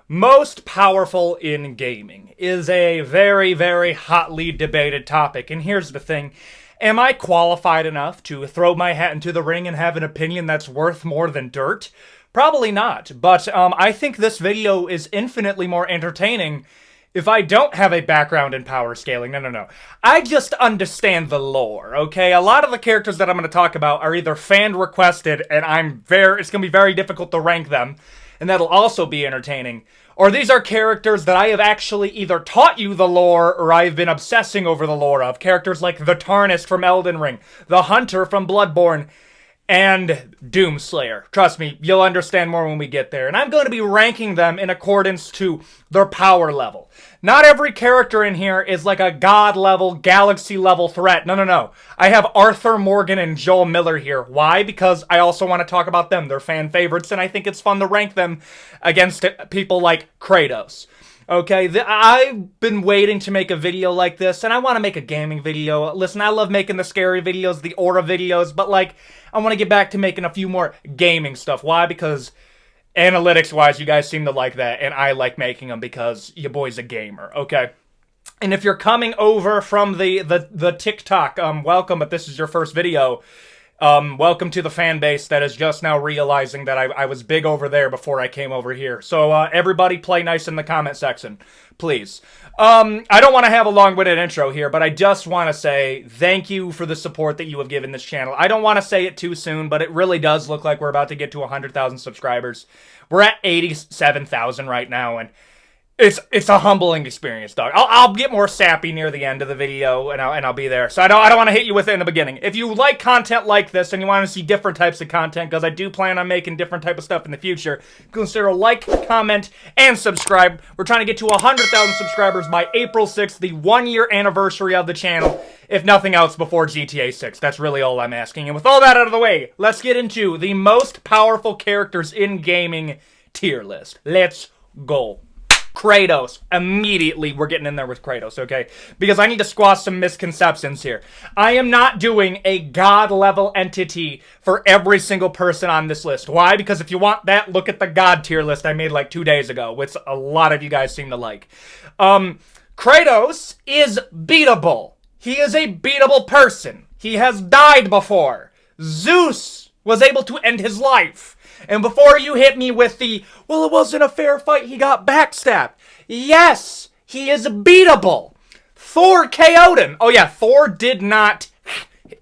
Most powerful in gaming is a very, very hotly debated topic. And here's the thing. Am I qualified enough to throw my hat into the ring and have an opinion that's worth more than dirt? Probably not. But I think this video is infinitely more entertaining if I don't have a background in power scaling. No. I just understand the lore, okay? A lot of the characters that I'm going to talk about are either fan requested and it's going to be very difficult to rank them, and that'll also be entertaining. Or these are characters that I have actually either taught you the lore or I've been obsessing over the lore of. Characters like the Tarnished from Elden Ring, the Hunter from Bloodborne, and Doomslayer. Trust me, you'll understand more when we get there. And I'm going to be ranking them in accordance to their power level. Not every character in here is like a god level, galaxy level threat. No. I have Arthur Morgan and Joel Miller here. Why? Because I also want to talk about them. They're fan favorites, and I think it's fun to rank them against people like Kratos. Okay, I've been waiting to make a video like this, and I want to make a gaming video. Listen, I love making the scary videos, the aura videos, but I want to get back to making a few more gaming stuff. Why? Because analytics-wise, you guys seem to like that, and I like making them because your boy's a gamer, okay? And if you're coming over from the TikTok, welcome, but this is your first video. Welcome to the fan base that is just now realizing that I was big over there before I came over here. So, everybody play nice in the comment section, please. I don't want to have a long-winded intro here, but I just want to say thank you for the support that you have given this channel. I don't want to say it too soon, but it really does look like we're about to get to 100,000 subscribers. We're at 87,000 right now, and it's a humbling experience, dog. I'll get more sappy near the end of the video, and I'll be there. So I don't want to hit you with it in the beginning. If you like content like this and you want to see different types of content, because I do plan on making different type of stuff in the future, consider like, comment, and subscribe. We're trying to get to 100,000 subscribers by April 6th, the 1-year anniversary of the channel. If nothing else, before GTA 6. That's really all I'm asking. And with all that out of the way, let's get into the most powerful characters in gaming tier list. Let's go. Kratos. Immediately, we're getting in there with Kratos, okay? Because I need to squash some misconceptions here. I am not doing a god-level entity for every single person on this list. Why? Because if you want that, look at the god tier list I made like 2 days ago, which a lot of you guys seem to like. Kratos is beatable. He is a beatable person. He has died before. Zeus was able to end his life. And before you hit me with the, well, it wasn't a fair fight, he got backstabbed. Yes, he is beatable. Thor KO'd him. Oh yeah, Thor did not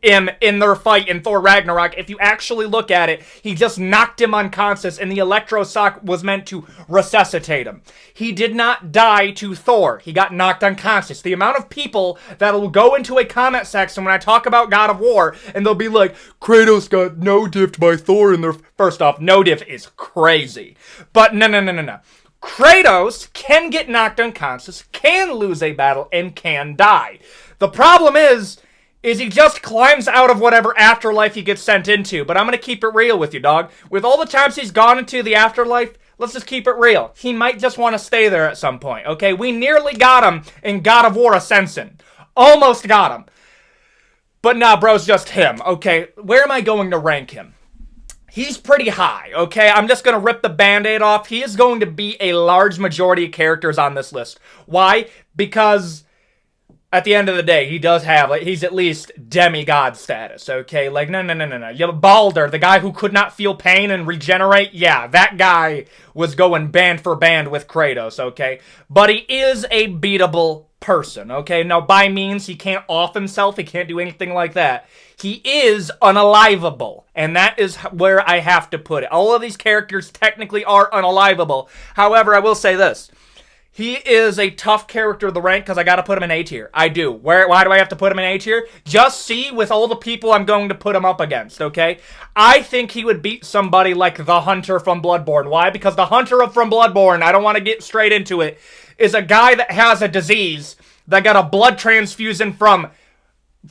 him in their fight in Thor Ragnarok. If you actually look at it, he just knocked him unconscious, and the electrosock was meant to resuscitate him. He did not die to Thor. He got knocked unconscious. The amount of people that'll go into a comment section when I talk about God of War, and they'll be like, Kratos got no-diffed by Thor in their... First off, no-diff is crazy. But no. Kratos can get knocked unconscious, can lose a battle, and can die. The problem is he just climbs out of whatever afterlife he gets sent into. But I'm going to keep it real with you, dog. With all the times he's gone into the afterlife, let's just keep it real. He might just want to stay there at some point, okay? We nearly got him in God of War Ascension. Almost got him. But nah, bro's just him, okay? Where am I going to rank him? He's pretty high, okay? I'm just going to rip the Band-Aid off. He is going to be a large majority of characters on this list. Why? Because at the end of the day, he does have, he's at least demigod status, okay? No. You have Baldur, the guy who could not feel pain and regenerate. Yeah, that guy was going band for band with Kratos, okay? But he is a beatable person, okay? Now, by means, he can't off himself. He can't do anything like that. He is unalivable, and that is where I have to put it. All of these characters technically are unalivable. However, I will say this. He is a tough character to rank because I got to put him in A tier. I do. Why do I have to put him in A tier? Just see with all the people I'm going to put him up against, okay? I think he would beat somebody like the Hunter from Bloodborne. Why? Because the Hunter from Bloodborne, I don't want to get straight into it, is a guy that has a disease that got a blood transfusion from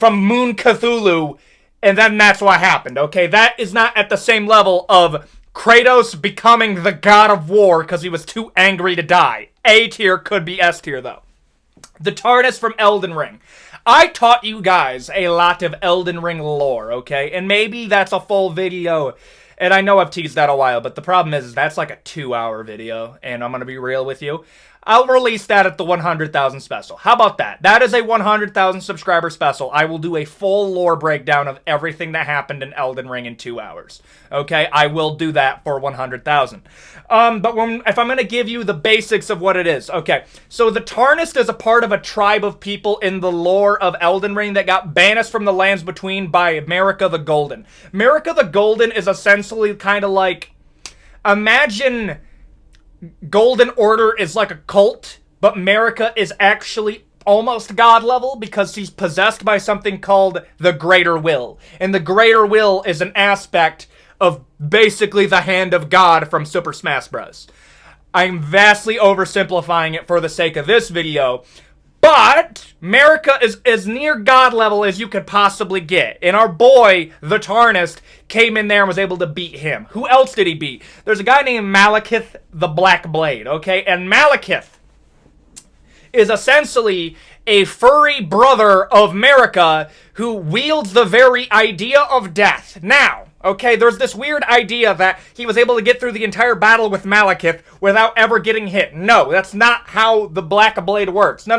Moon Cthulhu, and then that's what happened, okay? That is not at the same level of Kratos becoming the God of War because he was too angry to die. A tier, could be S tier, though. The Tarnished from Elden Ring. I taught you guys a lot of Elden Ring lore, okay? And maybe that's a full video And I know I've teased that a while, but the problem is that's like a 2-hour video, and I'm going to be real with you. I'll release that at the 100,000 special. How about that? That is a 100,000 subscriber special. I will do a full lore breakdown of everything that happened in Elden Ring in 2 hours. Okay? I will do that for 100,000. But if I'm going to give you the basics of what it is. Okay, so the Tarnished is a part of a tribe of people in the lore of Elden Ring that got banished from the Lands Between by Marika the Golden. Marika the Golden is essentially kind of like... Imagine... Golden Order is like a cult, but Marika is actually almost god level because she's possessed by something called the Greater Will. And the Greater Will is an aspect of basically the hand of God from Super Smash Bros. I'm vastly oversimplifying it for the sake of this video, but Marika is as near god level as you could possibly get. And our boy, the Tarnished, came in there and was able to beat him. Who else did he beat? There's a guy named Malekith the Black Blade, okay? And Malekith is essentially a furry brother of Marika who wields the very idea of death. Now, okay, there's this weird idea that he was able to get through the entire battle with Malekith without ever getting hit. No, that's not how the Black Blade works. No.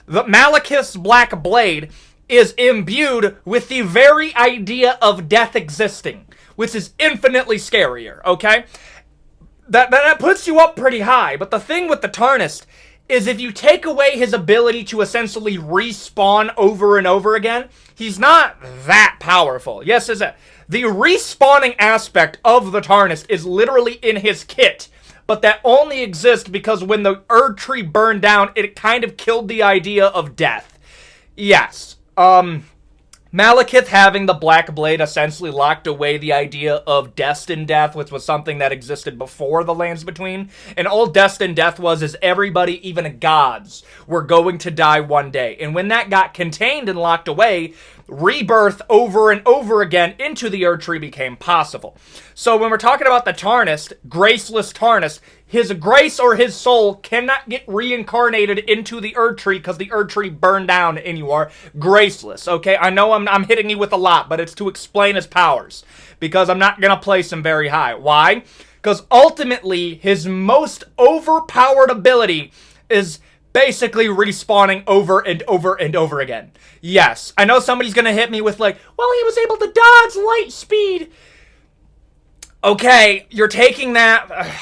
The Malekith's Black Blade is imbued with the very idea of death existing, which is infinitely scarier, okay? That puts you up pretty high, but the thing with the Tarnished is if you take away his ability to essentially respawn over and over again, he's not that powerful. Yes, is it? The respawning aspect of the Tarnished is literally in his kit, but that only exists because when the Erd Tree burned down, it kind of killed the idea of death. Yes, Malekith having the Black Blade essentially locked away the idea of destined death, which was something that existed before the Lands Between. And all destined death was is everybody, even gods, were going to die one day. And when that got contained and locked away, rebirth over and over again into the Erd Tree became possible. So when we're talking about the Tarnished, graceless Tarnished, his grace or his soul cannot get reincarnated into the Erd Tree because the Erd Tree burned down and you are graceless, okay? I know I'm hitting you with a lot, but it's to explain his powers because I'm not going to place him very high. Why? Because ultimately, his most overpowered ability is basically respawning over and over and over again. Yes, I know somebody's going to hit me with like, well, he was able to dodge light speed. Okay, you're taking that...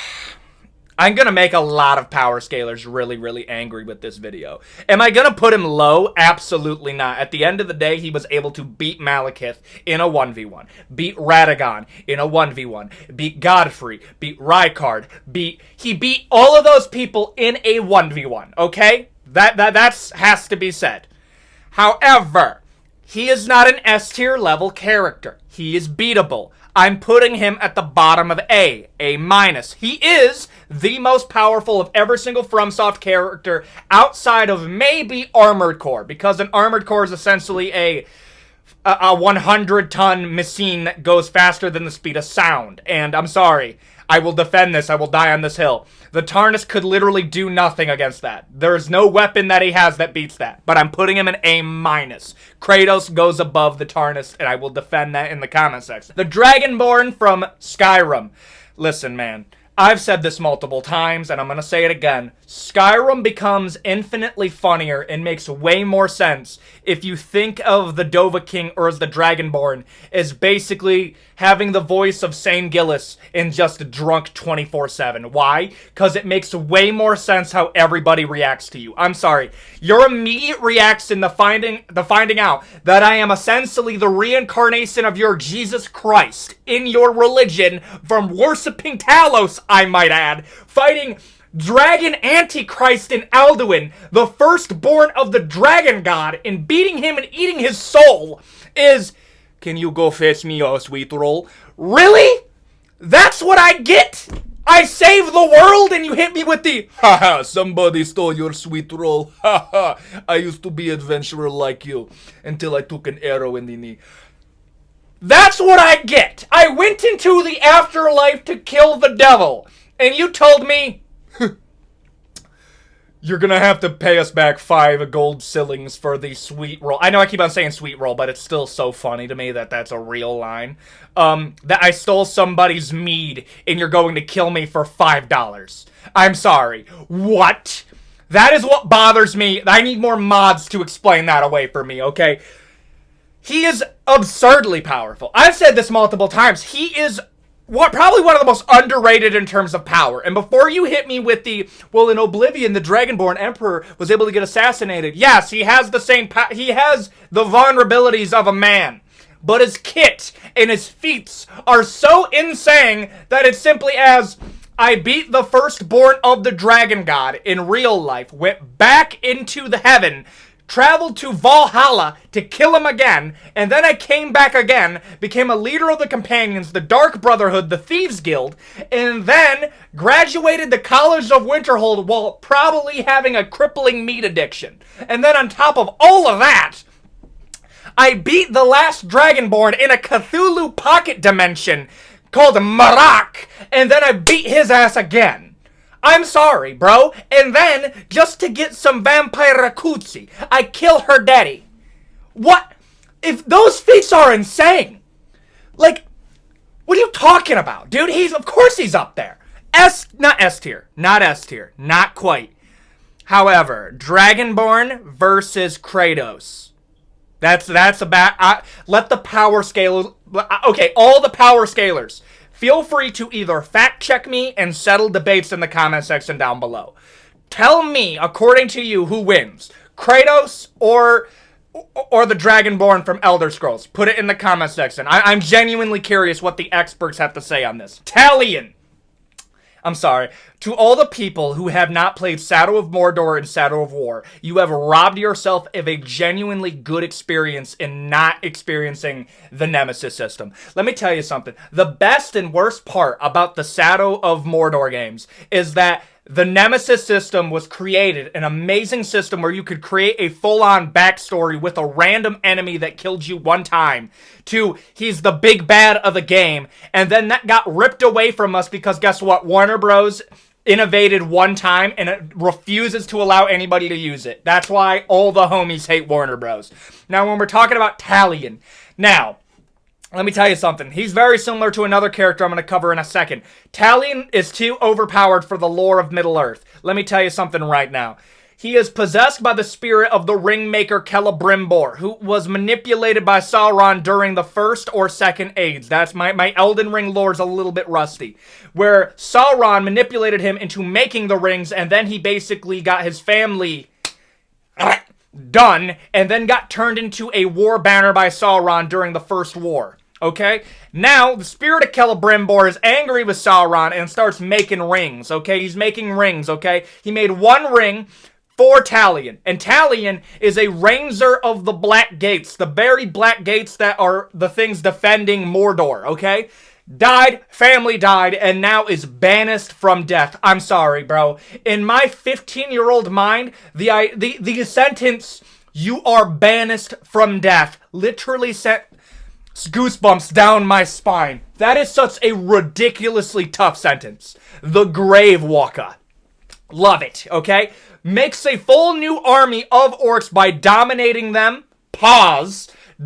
I'm going to make a lot of power scalers really, really angry with this video. Am I going to put him low? Absolutely not. At the end of the day, he was able to beat Malekith in a 1v1. Beat Radagon in a 1v1. Beat Godfrey. Beat Rykard. He beat all of those people in a 1v1, okay? That has to be said. However, he is not an S tier level character. He is beatable. I'm putting him at the bottom of A minus. He is the most powerful of every single FromSoft character outside of maybe Armored Core, because an Armored Core is essentially a 100-ton machine that goes faster than the speed of sound. And I'm sorry, I will defend this. I will die on this hill. The Tarnished could literally do nothing against that. There is no weapon that he has that beats that. But I'm putting him in A minus. Kratos goes above the Tarnished, and I will defend that in the comment section. The Dragonborn from Skyrim. Listen, man. I've said this multiple times, and I'm going to say it again. Skyrim becomes infinitely funnier and makes way more sense if you think of the Dovahkiin or as the Dragonborn as basically having the voice of Sane Gillis and just drunk 24/7. Why? Because it makes way more sense how everybody reacts to you. I'm sorry. Your immediate reaction to finding out that I am essentially the reincarnation of your Jesus Christ in your religion from worshiping Talos, I might add, fighting Dragon Antichrist in Alduin, the firstborn of the Dragon God, and beating him and eating his soul is, can you go fetch me, oh sweet roll? Really? That's what I get? I save the world and you hit me with the, haha, somebody stole your sweet roll. Haha, I used to be adventurer like you until I took an arrow in the knee. That's what I get. I went into the afterlife to kill the devil. And you told me, You're gonna have to pay us back 5 gold shillings for the sweet roll. I know I keep on saying sweet roll, but it's still so funny to me that that's a real line. That I stole somebody's mead and you're going to kill me for $5. I'm sorry. What? That is what bothers me. I need more mods to explain that away for me, okay? He is absurdly powerful. I've said this multiple times. He is probably one of the most underrated in terms of power. And before you hit me with the, well, in Oblivion, the Dragonborn Emperor was able to get assassinated. Yes, he has the same he has the vulnerabilities of a man. But his kit and his feats are so insane that it's simply as, I beat the firstborn of the dragon god in real life, went back into the heaven, traveled to Valhalla to kill him again, and then I came back again, became a leader of the Companions, the Dark Brotherhood, the Thieves Guild, and then graduated the College of Winterhold while probably having a crippling meat addiction. And then on top of all of that, I beat the last Dragonborn in a Cthulhu pocket dimension called Marak, and then I beat his ass again. I'm sorry, bro. And then, just to get some vampire Rakutsi, I kill her daddy. What? If those feats are insane. Like, what are you talking about? Dude, of course he's up there. Not S tier. Not S tier. Not quite. However, Dragonborn versus Kratos. That's about, let the power scale, okay, all the power scalers. Feel free to either fact check me and settle debates in the comment section down below. Tell me, according to you, who wins. Kratos or the Dragonborn from Elder Scrolls. Put it in the comment section. I'm genuinely curious what the experts have to say on this. Talion! I'm sorry. To all the people who have not played Shadow of Mordor and Shadow of War, you have robbed yourself of a genuinely good experience in not experiencing the Nemesis system. Let me tell you something. The best and worst part about the Shadow of Mordor games is that the Nemesis system was created, an amazing system where you could create a full-on backstory with a random enemy that killed you one time, to he's the big bad of the game, and then that got ripped away from us because guess what? Warner Bros. Innovated one time and it refuses to allow anybody to use it. That's why all the homies hate Warner Bros. Now, when we're talking about Talion, now, let me tell you something. He's very similar to another character I'm going to cover in a second. Talion is too overpowered for the lore of Middle-earth. Let me tell you something right now. He is possessed by the spirit of the Ringmaker Celebrimbor, who was manipulated by Sauron during the first or second Age. That's my Elden Ring lore's a little bit rusty. Where Sauron manipulated him into making the rings, and then he basically got his family done, and then got turned into a war banner by Sauron during the First War. Okay? Now, the spirit of Celebrimbor is angry with Sauron and starts making rings, okay? He's making rings, okay? He made one ring for Talion. And Talion is a Ranger of the Black Gates. The very Black Gates that are the things defending Mordor, okay? Died, family died, and now is banished from death. I'm sorry, bro. In my 15-year-old mind, the sentence, "you are banished from death," literally sent goosebumps down my spine. That is such a ridiculously tough sentence. The Grave Walker. Love it, okay? Makes a full new army of orcs by dominating them,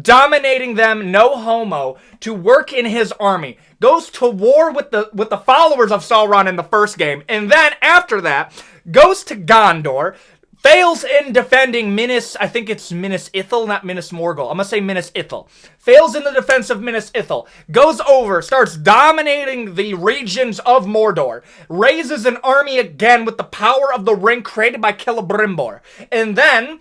dominating them, no homo, to work in his army. Goes to war with the followers of Sauron in the first game, and then after that, goes to Gondor, fails in defending I think it's Minas Ithil, not Minas Morgul. I'm gonna say Minas Ithil. Fails in the defense of Minas Ithil. Goes over, starts dominating the regions of Mordor. Raises an army again with the power of the ring created by Celebrimbor. And then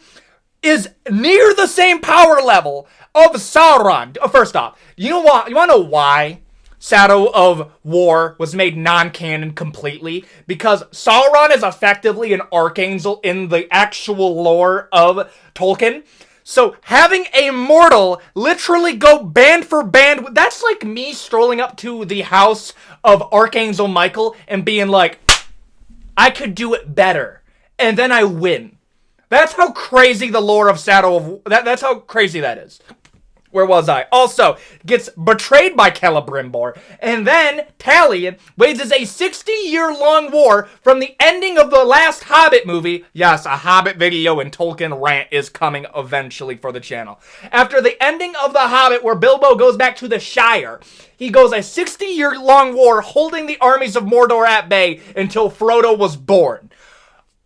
is near the same power level of Sauron. First off, you wanna know why Shadow of War was made non-canon completely? Because Sauron is effectively an archangel in the actual lore of Tolkien. So having a mortal literally go band for band, that's like me strolling up to the house of Archangel Michael and being like, I could do it better. And then I win. That's how crazy the lore of that's how crazy that is. Where was I? Also, gets betrayed by Celebrimbor, and then Talion wages a 60-year-long war from the ending of the last Hobbit movie. Yes, a Hobbit video and Tolkien rant is coming eventually for the channel. After the ending of the Hobbit, where Bilbo goes back to the Shire, he goes a 60-year-long war holding the armies of Mordor at bay until Frodo was born.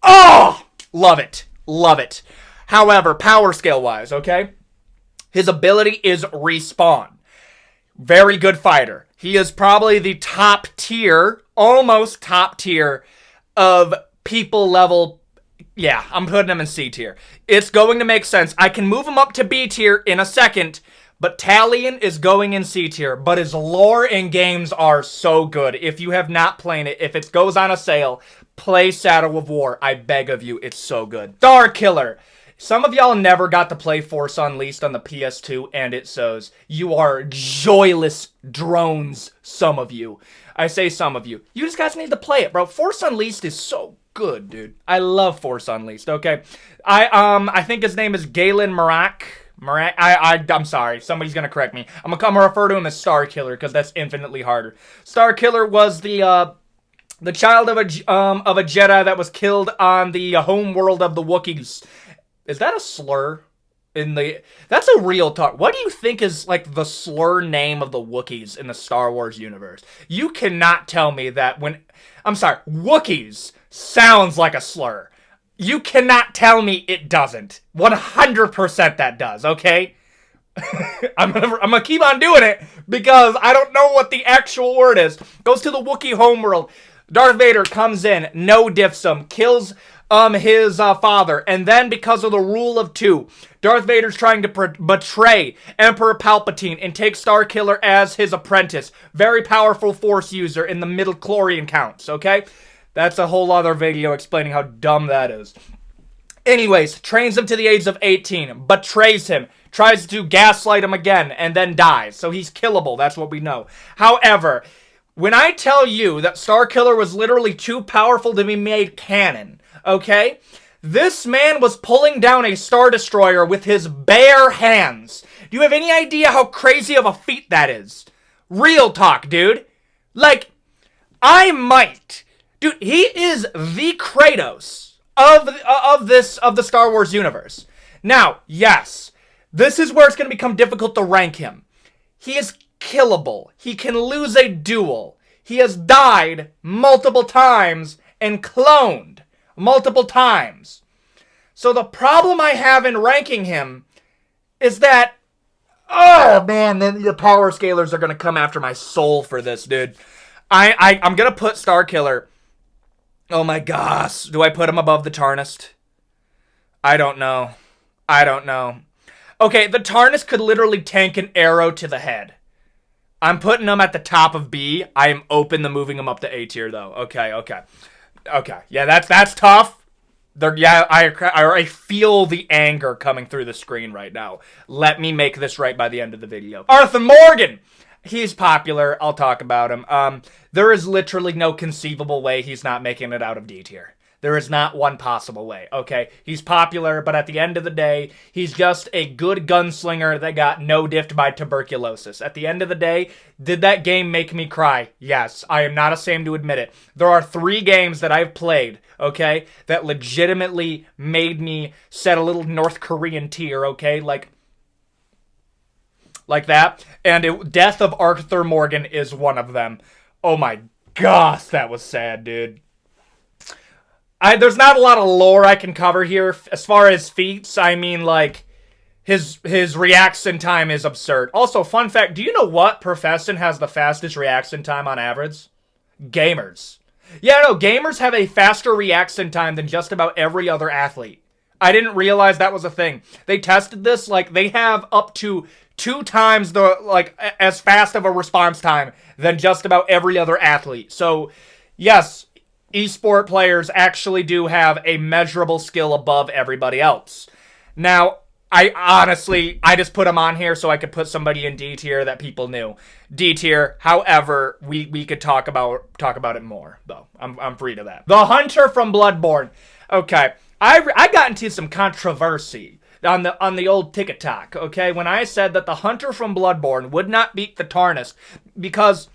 Oh! Love it. Love it. However, power scale-wise, okay? His ability is Respawn. Very good fighter. He is probably the top tier, almost top tier, of people level. Yeah, I'm putting him in C tier. It's going to make sense. I can move him up to B tier in a second, but Talion is going in C tier. But his lore and games are so good. If you have not played it, if it goes on a sale, play Shadow of War. I beg of you, it's so good. Starkiller. Some of y'all never got to play Force Unleashed on the PS2, and it shows. You are joyless drones, some of you. I say some of you. You just guys need to play it, bro. Force Unleashed is so good, dude. I love Force Unleashed, okay? I think his name is Galen Marak. I'm sorry. Somebody's gonna correct me. I'm gonna refer to him as Starkiller, because that's infinitely harder. Starkiller was the child of a Jedi that was killed on the home world of the Wookiees. Is that a slur? That's a real talk. What do you think is, like, the slur name of the Wookiees in the Star Wars universe? You cannot tell me that I'm sorry, Wookiees sounds like a slur. You cannot tell me it doesn't. 100% that does, okay? I'm gonna keep on doing it because I don't know what the actual word is. Goes to the Wookiee homeworld. Darth Vader comes in, no-diffs him, kills his father, and then because of the rule of two, Darth Vader's trying to betray Emperor Palpatine and take Starkiller as his apprentice. Very powerful Force user in the midichlorian counts, okay? That's a whole other video explaining how dumb that is. Anyways, trains him to the age of 18, betrays him, tries to gaslight him again, and then dies. So he's killable, that's what we know. However, when I tell you that Starkiller was literally too powerful to be made canon, okay? This man was pulling down a Star Destroyer with his bare hands. Do you have any idea how crazy of a feat that is? Real talk, dude. Like, I might. Dude, he is the Kratos of the Star Wars universe. Now, yes, this is where it's going to become difficult to rank him. He is killable. He can lose a duel. He has died multiple times and cloned multiple times. So the problem I have in ranking him is that, oh man, then the power scalers are going to come after my soul for this, dude. I'm going to put Starkiller. Oh my gosh. Do I put him above the Tarnished? I don't know. Okay, the Tarnished could literally tank an arrow to the head. I'm putting him at the top of B. I am open to moving him up to A tier, though. Okay. Yeah, that's tough. I feel the anger coming through the screen right now. Let me make this right by the end of the video. Arthur Morgan! He's popular. I'll talk about him. There is literally no conceivable way he's not making it out of D tier. There is not one possible way, okay? He's popular, but at the end of the day, he's just a good gunslinger that got no-diffed by tuberculosis. At the end of the day, did that game make me cry? Yes, I am not ashamed to admit it. There are 3 games that I've played, okay, that legitimately made me shed a little North Korean tear, okay? Like that. And Death of Arthur Morgan is one of them. Oh my gosh, that was sad, dude. There's not a lot of lore I can cover here. As far as feats, I mean, like, his reaction time is absurd. Also, fun fact, do you know what profession has the fastest reaction time on average? Gamers. Yeah, no, gamers have a faster reaction time than just about every other athlete. I didn't realize that was a thing. They tested this, like, they have up to 2 times as fast of a response time than just about every other athlete. So, yes, esport players actually do have a measurable skill above everybody else. Now, I just put them on here so I could put somebody in D tier that people knew. D tier, however, we could talk about it more, though. I'm free to that. The Hunter from Bloodborne. Okay, I got into some controversy on the old TikTok, okay, when I said that the Hunter from Bloodborne would not beat the Tarnished, because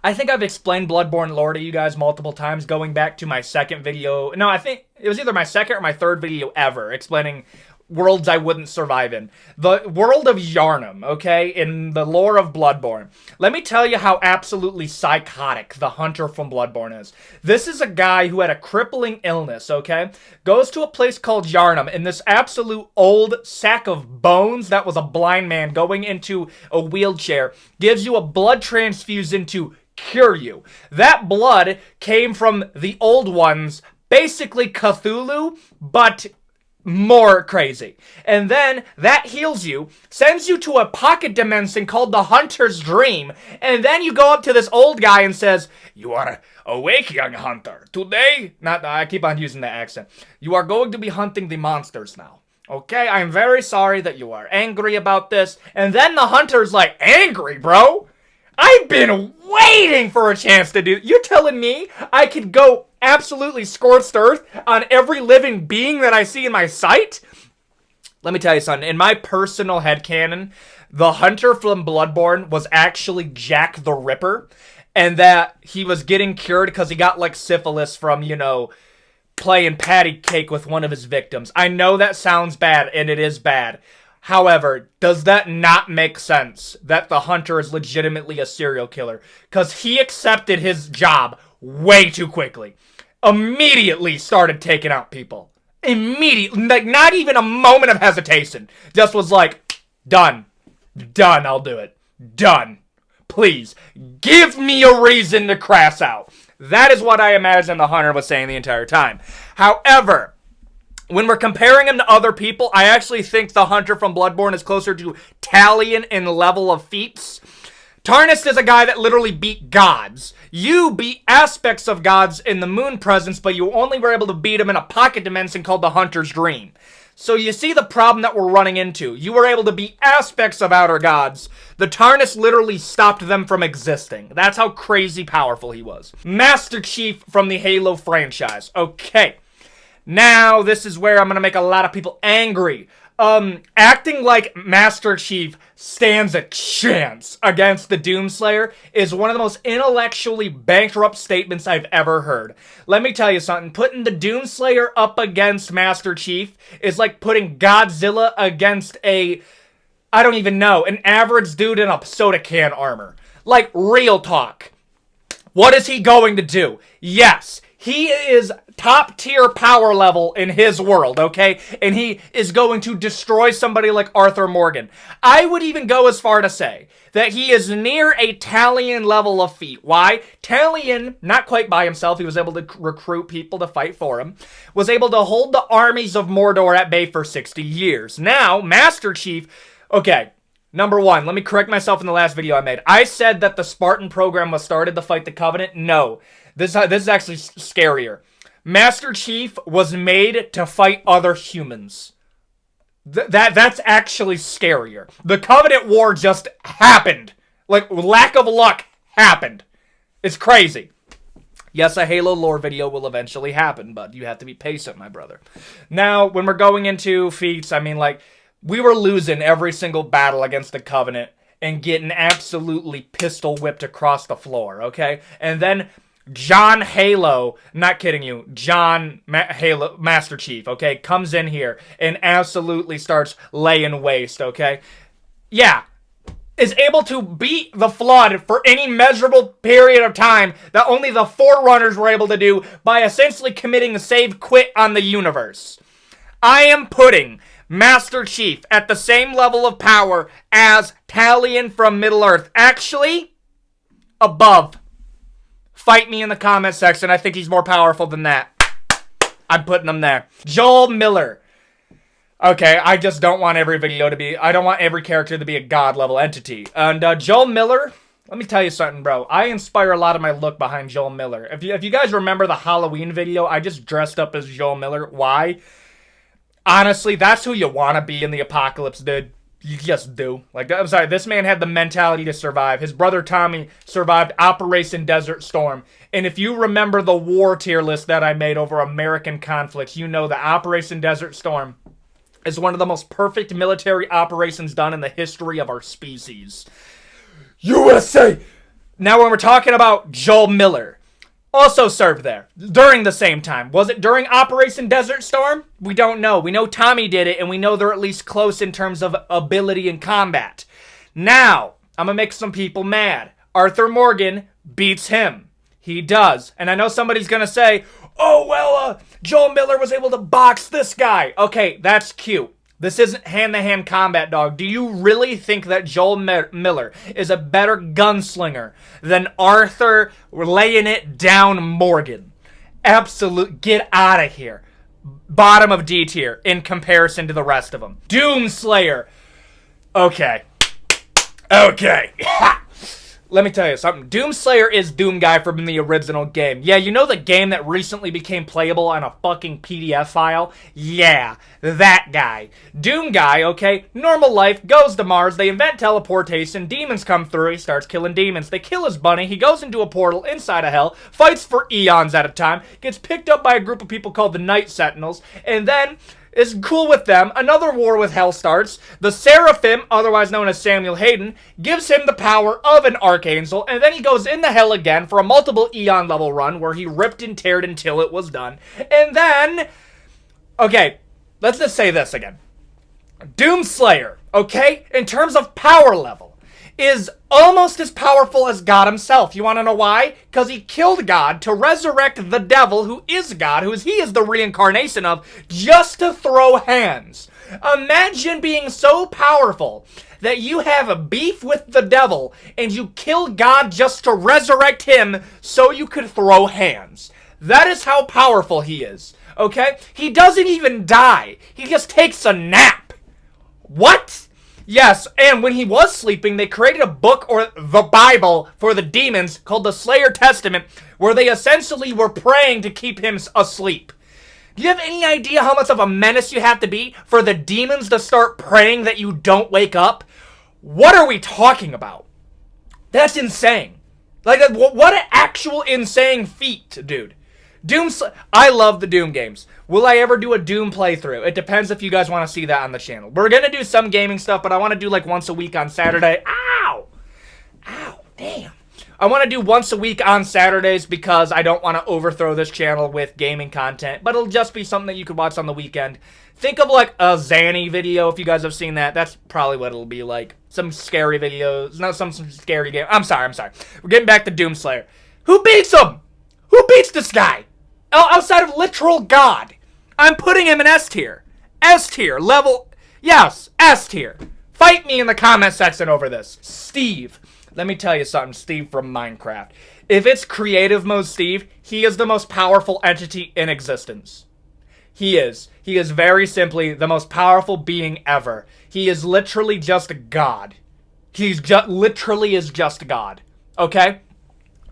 I think I've explained Bloodborne lore to you guys multiple times, going back to my second video. No, I think it was either my second or my third video ever, explaining worlds I wouldn't survive in. The world of Yharnam, okay, in the lore of Bloodborne. Let me tell you how absolutely psychotic the Hunter from Bloodborne is. This is a guy who had a crippling illness, okay, goes to a place called Yharnam in this absolute old sack of bones that was a blind man going into a wheelchair, gives you a blood transfusion to cure you. That blood came from the old ones, basically Cthulhu, but more crazy. And then that heals you, sends you to a pocket dimension called the Hunter's Dream, and then you go up to this old guy and says, "You are awake, young hunter. Today," I keep on using that accent, "you are going to be hunting the monsters now. Okay, I'm very sorry that you are angry about this." And then the hunter's like, "Angry, bro? I've been waiting for a chance to do. You're telling me I could go absolutely scorched earth on every living being that I see in my sight?" Let me tell you something. In my personal headcanon, the Hunter from Bloodborne was actually Jack the Ripper, and that he was getting cured because he got, like, syphilis from, you know, playing patty cake with one of his victims. I know that sounds bad, and it is bad. However, does that not make sense that the Hunter is legitimately a serial killer? Because he accepted his job way too quickly. Immediately started taking out people. Immediately. Like, not even a moment of hesitation. Just was like, done. Done, I'll do it. Done. Please, give me a reason to crash out. That is what I imagine the Hunter was saying the entire time. However, when we're comparing him to other people, I actually think the Hunter from Bloodborne is closer to Talion in level of feats. Tarnished is a guy that literally beat gods. You beat aspects of gods in the moon presence, but you only were able to beat him in a pocket dimension called the Hunter's Dream. So you see the problem that we're running into. You were able to beat aspects of outer gods. The Tarnished literally stopped them from existing. That's how crazy powerful he was. Master Chief from the Halo franchise. Okay. Now, this is where I'm going to make a lot of people angry. Acting like Master Chief stands a chance against the Doomslayer is one of the most intellectually bankrupt statements I've ever heard. Let me tell you something. Putting the Doomslayer up against Master Chief is like putting Godzilla against I don't even know, an average dude in a soda can armor. Like, real talk. What is he going to do? Yes, he is top tier power level in his world, okay? And he is going to destroy somebody like Arthur Morgan. I would even go as far to say that he is near a Talion level of feat. Why? Talion, not quite by himself, he was able to recruit people to fight for him, was able to hold the armies of Mordor at bay for 60 years. Now, Master Chief, okay, number one, let me correct myself in the last video I made. I said that the Spartan program was started to fight the Covenant. No. This is actually scarier. Master Chief was made to fight other humans. That's actually scarier. The Covenant War just happened. Like, lack of luck happened. It's crazy. Yes, a Halo lore video will eventually happen, but you have to be patient, my brother. Now, when we're going into feats, I mean, like, we were losing every single battle against the Covenant and getting absolutely pistol whipped across the floor, okay? And then John Halo, not kidding you, Halo, Master Chief, okay, comes in here and absolutely starts laying waste, okay? Yeah, is able to beat the Flood for any measurable period of time that only the Forerunners were able to do by essentially committing a save quit on the universe. I am putting Master Chief at the same level of power as Talion from Middle-earth. Actually, above. Fight me in the comment section. I think he's more powerful than that. I'm putting him there. Joel Miller. Okay, I just don't want every video to be... I don't want every character to be a god-level entity. And Joel Miller, let me tell you something, bro. I inspire a lot of my look behind Joel Miller. If you guys remember the Halloween video, I just dressed up as Joel Miller. Why? Honestly, that's who you want to be in the apocalypse, dude. You just do. Like, I'm sorry, this man had the mentality to survive. His brother Tommy survived Operation Desert Storm. And if you remember the war tier list that I made over American conflicts, you know that Operation Desert Storm is one of the most perfect military operations done in the history of our species. USA! Now when we're talking about Joel Miller, also served there during the same time. Was it during Operation Desert Storm? We don't know. We know Tommy did it, and we know they're at least close in terms of ability in combat. Now, I'm gonna make some people mad. Arthur Morgan beats him. He does. And I know somebody's gonna say, oh, well, Joel Miller was able to box this guy. Okay, that's cute. This isn't hand-to-hand combat, dog. Do you really think that Joel Miller is a better gunslinger than Arthur laying it down Morgan? Absolute. Get out of here. Bottom of D tier in comparison to the rest of them. Doomslayer. Okay. Let me tell you something. Doomslayer is Doom Guy from the original game. Yeah, you know the game that recently became playable on a fucking PDF file? Yeah, that guy. Doom Guy, okay, normal life, goes to Mars, they invent teleportation, demons come through, he starts killing demons. They kill his bunny, he goes into a portal inside of hell, fights for eons at a time, gets picked up by a group of people called the Night Sentinels, and then is cool with them. Another war with hell starts. The Seraphim, otherwise known as Samuel Hayden, gives him the power of an archangel, and then he goes into hell again for a multiple eon level run where he ripped and teared until it was done. And then, okay, let's just say this again. Doomslayer, okay, in terms of power level, is almost as powerful as God himself. You want to know why? Because he killed God to resurrect the devil, who is God, he is the reincarnation of, just to throw hands. Imagine being so powerful that you have a beef with the devil and you kill God just to resurrect him so you could throw hands. That is how powerful he is, okay? He doesn't even die. He just takes a nap. What? Yes, and when he was sleeping, they created a book, or the Bible, for the demons called the Slayer Testament, where they essentially were praying to keep him asleep. Do you have any idea how much of a menace you have to be for the demons to start praying that you don't wake up? What are we talking about? That's insane. Like, what an actual insane feat, dude. I love the Doom games. Will I ever do a Doom playthrough? It depends if you guys want to see that on the channel. We're going to do some gaming stuff, but I want to do like once a week on Saturday. Ow! Ow, damn. I want to do once a week on Saturdays because I don't want to overthrow this channel with gaming content, but it'll just be something that you could watch on the weekend. Think of like a Zanny video, if you guys have seen that. That's probably what it'll be like. Some scary videos. No, some scary game. I'm sorry. We're getting back to Doomslayer. Who beats him? Who beats this guy? Outside of literal God. I'm putting him in S tier. S tier. Level. Yes, S tier. Fight me in the comment section over this. Steve. Let me tell you something, Steve from Minecraft. If it's creative mode Steve, he is the most powerful entity in existence. He is. He is very simply the most powerful being ever. He is literally just God. He's literally is just God. Okay?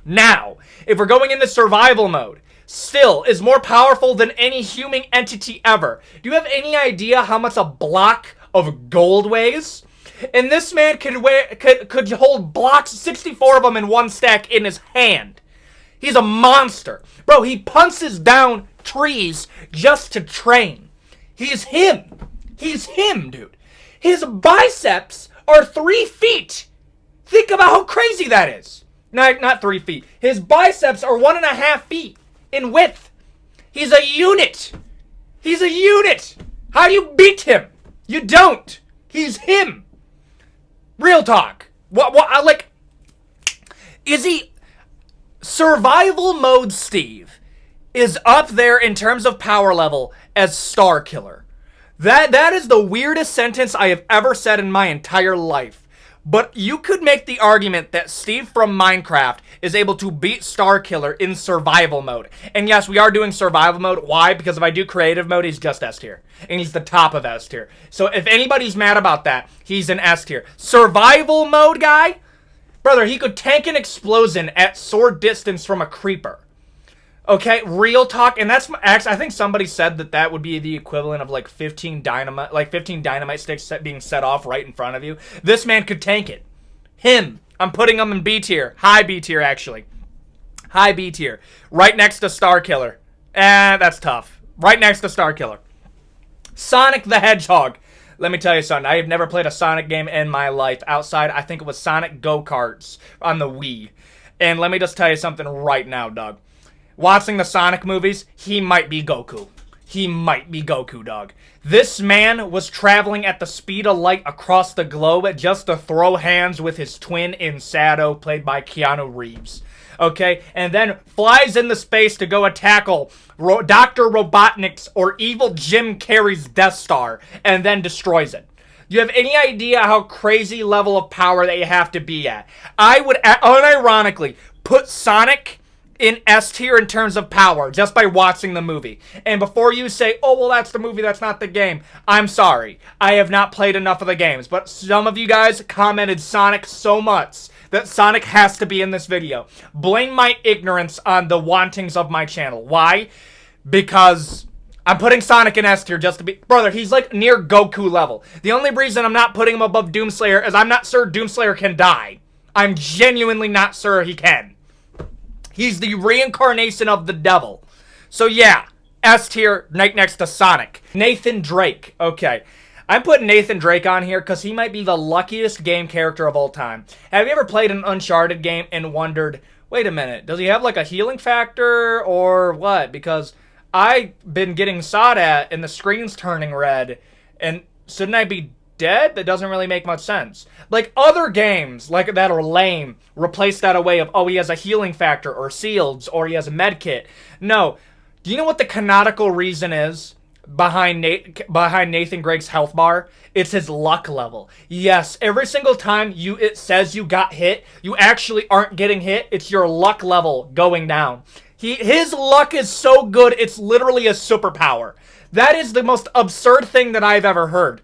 Now, if we're going into survival mode, still is more powerful than any human entity ever. Do you have any idea how much a block of gold weighs? And this man could hold blocks, 64 of them in one stack in his hand. He's a monster. Bro, he punches down trees just to train. He's him. He's him, dude. His biceps are 3 feet. Think about how crazy that is. Not 3 feet. His biceps are 1.5 feet in width. He's a unit. He's a unit. How do you beat him? You don't. He's him. Real talk. Is he... Survival mode Steve is up there in terms of power level as Starkiller. That is the weirdest sentence I have ever said in my entire life. But you could make the argument that Steve from Minecraft is able to beat Starkiller in survival mode. And yes, we are doing survival mode. Why? Because if I do creative mode, he's just S tier. And he's the top of S tier. So if anybody's mad about that, he's an S tier. Survival mode guy? Brother, he could tank an explosion at sword distance from a creeper. Okay, real talk. And that's actually, I think somebody said that would be the equivalent of like 15 dynamite sticks being set off right in front of you. This man could tank it. Him. I'm putting him in B tier. High B tier, actually. High B tier. Right next to Starkiller. That's tough. Right next to Starkiller. Sonic the Hedgehog. Let me tell you something. I have never played a Sonic game in my life outside, I think it was Sonic Go-Karts on the Wii. And let me just tell you something right now, dog. Watching the Sonic movies, he might be Goku. He might be Goku, dog. This man was traveling at the speed of light across the globe just to throw hands with his twin in Shadow, played by Keanu Reeves. Okay? And then flies into space to go tackle Dr. Robotnik's or evil Jim Carrey's Death Star, and then destroys it. Do you have any idea how crazy level of power that you have to be at? I would unironically put Sonic in S tier in terms of power just by watching the movie. And before you say, oh, well, that's the movie, that's not the game, I'm sorry. I have not played enough of the games. But some of you guys commented Sonic so much that Sonic has to be in this video. Blame my ignorance on the wantings of my channel. Why? Because I'm putting Sonic in S tier just to be... Brother, he's like near Goku level. The only reason I'm not putting him above Doomslayer is I'm not sure Doomslayer can die. I'm genuinely not sure he can. He's the reincarnation of the devil. So yeah, S tier, right next to Sonic. Nathan Drake. Okay. I'm putting Nathan Drake on here because he might be the luckiest game character of all time. Have you ever played an Uncharted game and wondered, wait a minute, does he have like a healing factor or what? Because I've been getting shot at and the screen's turning red, and shouldn't I be dead? That doesn't really make much sense. Like other games like that are lame, replace that away of, oh, he has a healing factor or shields or he has a med kit. No. Do you know what the canonical reason is behind Nathan Drake's health bar? It's his luck level. Yes, every single time it says you got hit, you actually aren't getting hit. It's your luck level going down. His luck is so good, it's literally a superpower. That is the most absurd thing that I've ever heard.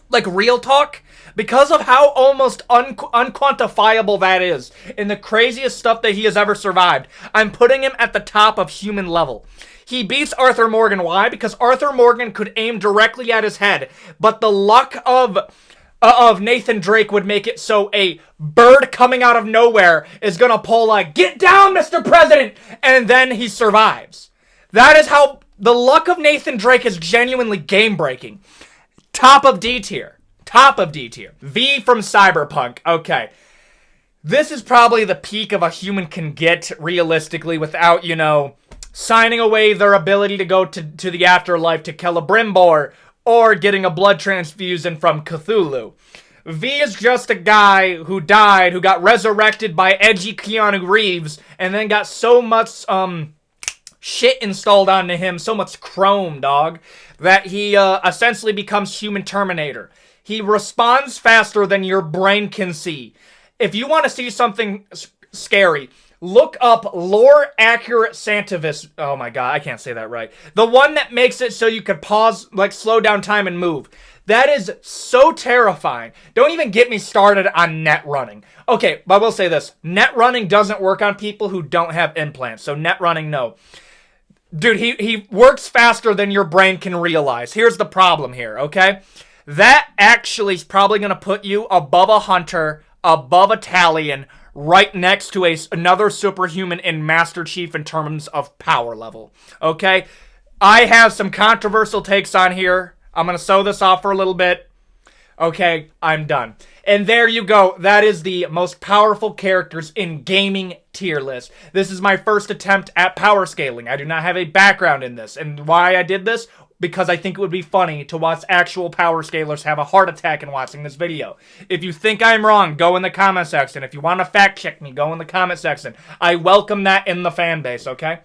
Like, real talk, because of how almost unquantifiable that is, and the craziest stuff that he has ever survived, I'm putting him at the top of human level. He beats Arthur Morgan. Why? Because Arthur Morgan could aim directly at his head, but the luck of Nathan Drake would make it so a bird coming out of nowhere is gonna pull like, get down, Mr. President, and then he survives. That is how the luck of Nathan Drake is genuinely game-breaking. Top of D tier. Top of D tier. V from Cyberpunk. Okay. This is probably the peak of a human can get realistically without, you know, signing away their ability to go to the afterlife to kill a Brimbor or getting a blood transfusion from Cthulhu. V is just a guy who died, who got resurrected by edgy Keanu Reeves, and then got so much, shit installed onto him, so much chrome, dog, that he essentially becomes human Terminator. He responds faster than your brain can see. If you want to see something scary, look up Lore Accurate Santivis. Oh my god, I can't say that right. The one that makes it so you could pause, like slow down time and move. That is so terrifying. Don't even get me started on net running. Okay, but I will say this. Net running doesn't work on people who don't have implants. So net running, no. Dude, he works faster than your brain can realize. Here's the problem here, okay? That actually is probably going to put you above a Hunter, above a Talion, right next to another superhuman in Master Chief in terms of power level, okay? I have some controversial takes on here. I'm going to sew this off for a little bit. Okay, I'm done. And there you go. That is the most powerful characters in gaming tier list. This is my first attempt at power scaling. I do not have a background in this. And why I did this? Because I think it would be funny to watch actual power scalers have a heart attack in watching this video. If you think I'm wrong, go in the comment section. If you want to fact check me, go in the comment section. I welcome that in the fan base, okay?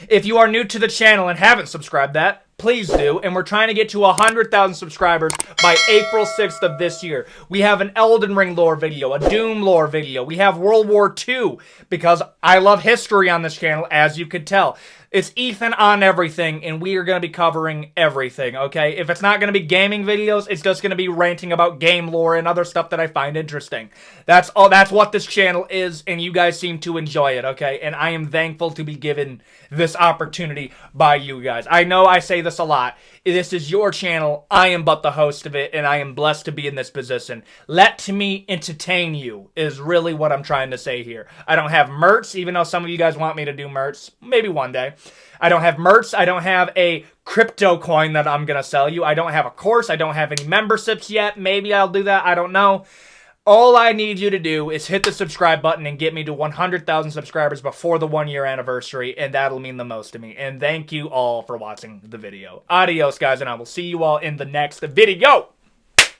If you are new to the channel and haven't subscribed that, please do. And we're trying to get to 100,000 subscribers by April 6th of this year. We have an Elden Ring lore video, a Doom lore video. We have World War II, because I love history on this channel, as you could tell. It's Ethan on everything, and we are going to be covering everything, okay? If it's not going to be gaming videos, it's just going to be ranting about game lore and other stuff that I find interesting. That's all. That's what this channel is, and you guys seem to enjoy it, okay? And I am thankful to be given this opportunity by you guys. I know I say this a lot. This is your channel. I am but the host of it, and I am blessed to be in this position. Let me entertain you is really what I'm trying to say here. I don't have merch, even though some of you guys want me to do merch. Maybe one day. I don't have merch. I don't have a crypto coin that I'm going to sell you. I don't have a course. I don't have any memberships yet. Maybe I'll do that. I don't know. All I need you to do is hit the subscribe button and get me to 100,000 subscribers before the 1 year anniversary, and that'll mean the most to me. And thank you all for watching the video. Adios, guys, and I will see you all in the next video.